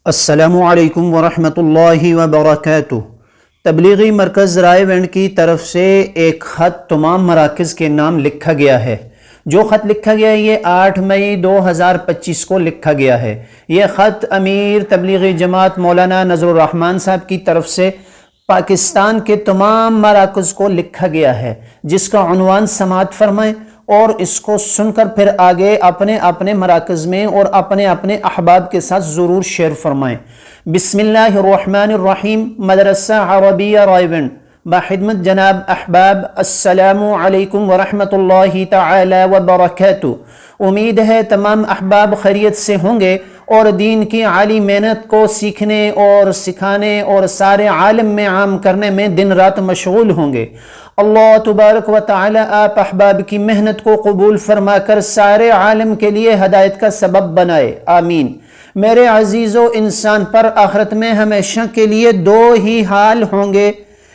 السلام علیکم ورحمۃ اللہ وبرکاتہ۔ تبلیغی مرکز رائے وینڈ کی طرف سے ایک خط تمام مراکز کے نام لکھا گیا ہے۔ جو خط لکھا گیا ہے یہ 8 مئی 2025 کو لکھا گیا ہے۔ یہ خط امیر تبلیغی جماعت مولانا نذر الرحمن صاحب کی طرف سے پاکستان کے تمام مراکز کو لکھا گیا ہے، جس کا عنوان سماعت فرمائیں اور اس کو سن کر پھر آگے اپنے اپنے مراکز میں اور اپنے اپنے احباب کے ساتھ ضرور شیئر فرمائیں۔ بسم اللہ الرحمن الرحیم۔ مدرسہ عربیہ رائے وینڈ بخدمت جناب احباب، السلام علیکم ورحمۃ اللہ تعالی وبرکاتہ۔ امید ہے تمام احباب خیریت سے ہوں گے اور دین کی عالی محنت کو سیکھنے اور سکھانے اور سارے عالم میں عام کرنے میں دن رات مشغول ہوں گے۔ اللہ تبارک و تعالی آپ احباب کی محنت کو قبول فرما کر سارے عالم کے لیے ہدایت کا سبب بنائے، آمین۔ میرے عزیزو، انسان پر آخرت میں ہمیشہ کے لیے دو ہی حال ہوں گے،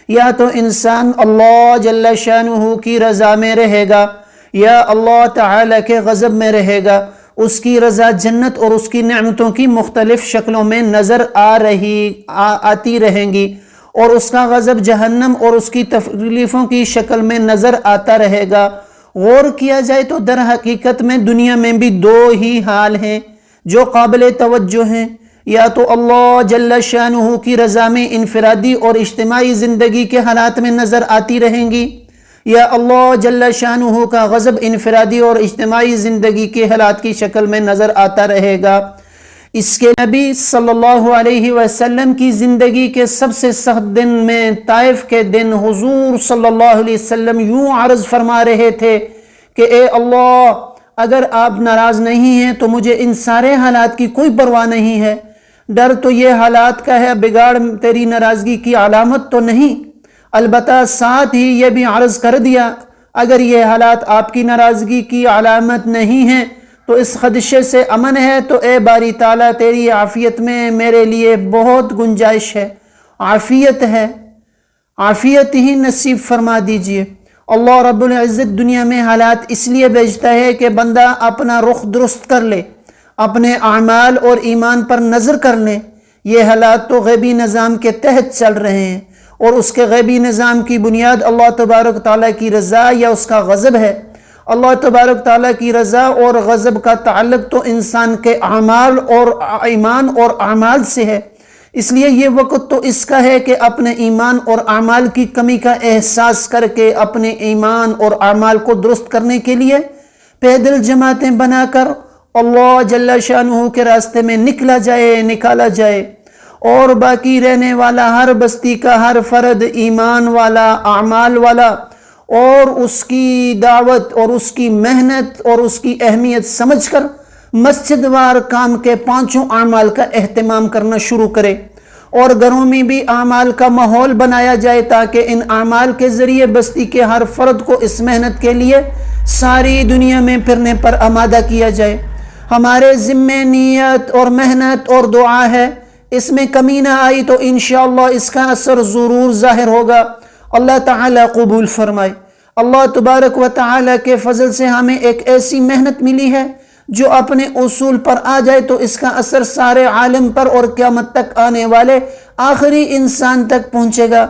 یا تو انسان اللہ جل شانہ کی رضا میں رہے گا یا اللہ تعالی کے غضب میں رہے گا۔ اس کی رضا جنت اور اس کی نعمتوں کی مختلف شکلوں میں نظر آتی رہیں گی، اور اس کا غضب جہنم اور اس کی تکلیفوں کی شکل میں نظر آتا رہے گا۔ غور کیا جائے تو در حقیقت میں دنیا میں بھی دو ہی حال ہیں جو قابل توجہ ہیں، یا تو اللہ جل شانہ کی رضا میں انفرادی اور اجتماعی زندگی کے حالات میں نظر آتی رہیں گی، یا اللہ جل شانہ کا غضب انفرادی اور اجتماعی زندگی کے حالات کی شکل میں نظر آتا رہے گا۔ اس کے نبی صلی اللہ علیہ وسلم کی زندگی کے سب سے سخت دن میں طائف کے دن حضور صلی اللہ علیہ وسلم یوں عرض فرما رہے تھے کہ اے اللہ، اگر آپ ناراض نہیں ہیں تو مجھے ان سارے حالات کی کوئی پرواہ نہیں ہے۔ ڈر تو یہ حالات کا ہے، بگاڑ تیری ناراضگی کی علامت تو نہیں۔ البتہ ساتھ ہی یہ بھی عرض کر دیا، اگر یہ حالات آپ کی ناراضگی کی علامت نہیں ہیں تو اس خدشے سے امن ہے تو اے باری تعالیٰ، تیری عافیت میں میرے لیے بہت گنجائش ہے، عافیت ہے، عافیت ہی نصیب فرما دیجئے۔ اللہ رب العزت دنیا میں حالات اس لیے بھیجتا ہے کہ بندہ اپنا رخ درست کر لے، اپنے اعمال اور ایمان پر نظر کر لے۔ یہ حالات تو غیبی نظام کے تحت چل رہے ہیں، اور اس کے غیبی نظام کی بنیاد اللہ تبارک تعالیٰ کی رضا یا اس کا غضب ہے۔ اللہ تبارک تعالیٰ کی رضا اور غضب کا تعلق تو انسان کے اعمال اور ایمان اور اعمال سے ہے، اس لیے یہ وقت تو اس کا ہے کہ اپنے ایمان اور اعمال کی کمی کا احساس کر کے اپنے ایمان اور اعمال کو درست کرنے کے لیے پیدل جماعتیں بنا کر اللہ جل شانہ کے راستے میں نکالا جائے، اور باقی رہنے والا ہر بستی کا ہر فرد ایمان والا، اعمال والا، اور اس کی دعوت اور اس کی محنت اور اس کی اہمیت سمجھ کر مسجد وار کام کے 5 اعمال کا اہتمام کرنا شروع کرے، اور گھروں میں بھی اعمال کا ماحول بنایا جائے تاکہ ان اعمال کے ذریعے بستی کے ہر فرد کو اس محنت کے لیے ساری دنیا میں پھرنے پر آمادہ کیا جائے۔ ہمارے ذمے نیت اور محنت اور دعا ہے، اس میں کمی نہ آئی تو انشاءاللہ اس کا اثر ضرور ظاہر ہوگا۔ اللہ تعالیٰ قبول فرمائے۔ اللہ تبارک و تعالیٰ کے فضل سے ہمیں ایک ایسی محنت ملی ہے جو اپنے اصول پر آ جائے تو اس کا اثر سارے عالم پر اور قیامت تک آنے والے آخری انسان تک پہنچے گا۔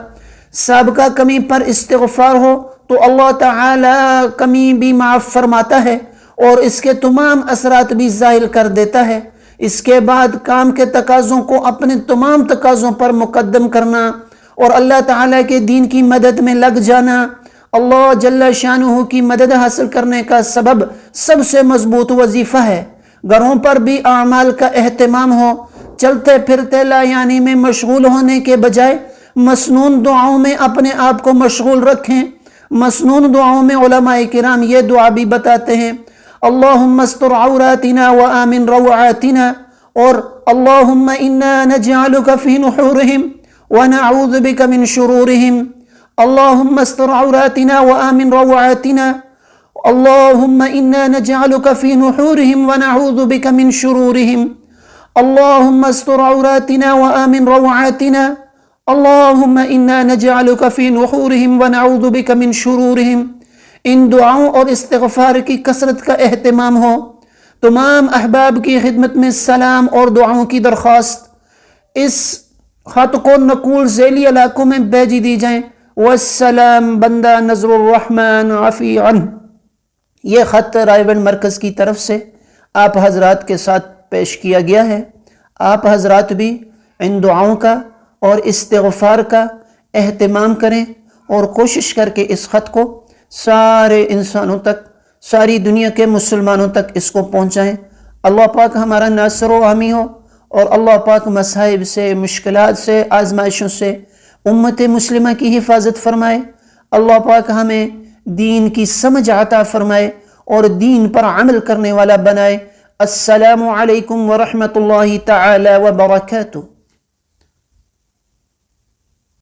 سابقہ کمی پر استغفار ہو تو اللہ تعالیٰ کمی بھی معاف فرماتا ہے اور اس کے تمام اثرات بھی ظاہر کر دیتا ہے۔ اس کے بعد کام کے تقاضوں کو اپنے تمام تقاضوں پر مقدم کرنا اور اللہ تعالیٰ کے دین کی مدد میں لگ جانا اللہ جل شانہ کی مدد حاصل کرنے کا سب سے مضبوط وظیفہ ہے۔ گھروں پر بھی اعمال کا اہتمام ہو، چلتے پھرتے لا یعنی میں مشغول ہونے کے بجائے مسنون دعاؤں میں اپنے آپ کو مشغول رکھیں۔ مسنون دعاؤں میں علماء کرام یہ دعا بھی بتاتے ہیں، اللہم استر عوراتنا وآمن روعاتنا، اور اللہم انا نجعلک فی نحورہم ونعوذ بک من شرورہم۔ اللہم استر عوراتنا وآمن روعاتنا، اللہم انا نجعلک فی نحورہم ونعوذ بک من شرورہم۔ اللہم استر عوراتنا وآمن روعاتنا، اللہم انا نجعلک فی نحورہم ونعوذ بک من شرورہم۔ ان دعاؤں اور استغفار کی کثرت کا اہتمام ہو۔ تمام احباب کی خدمت میں سلام اور دعاؤں کی درخواست۔ اس خط کو نقول ذیلی علاقوں میں بھیجی دی جائیں۔ والسلام بندہ نظر الرحمن عفی عنہ۔ یہ خط رائے ونڈ مرکز کی طرف سے آپ حضرات کے ساتھ پیش کیا گیا ہے۔ آپ حضرات بھی ان دعاؤں کا اور استغفار کا اہتمام کریں اور کوشش کر کے اس خط کو سارے انسانوں تک، ساری دنیا کے مسلمانوں تک اس کو پہنچائیں۔ اللہ پاک ہمارا ناصر و حامی ہو، اور اللہ پاک مصائب سے، مشکلات سے، آزمائشوں سے امت مسلمہ کی حفاظت فرمائے۔ اللہ پاک ہمیں دین کی سمجھ عطا فرمائے اور دین پر عمل کرنے والا بنائے۔ السلام علیکم ورحمۃ اللہ تعالی وبرکاتہ۔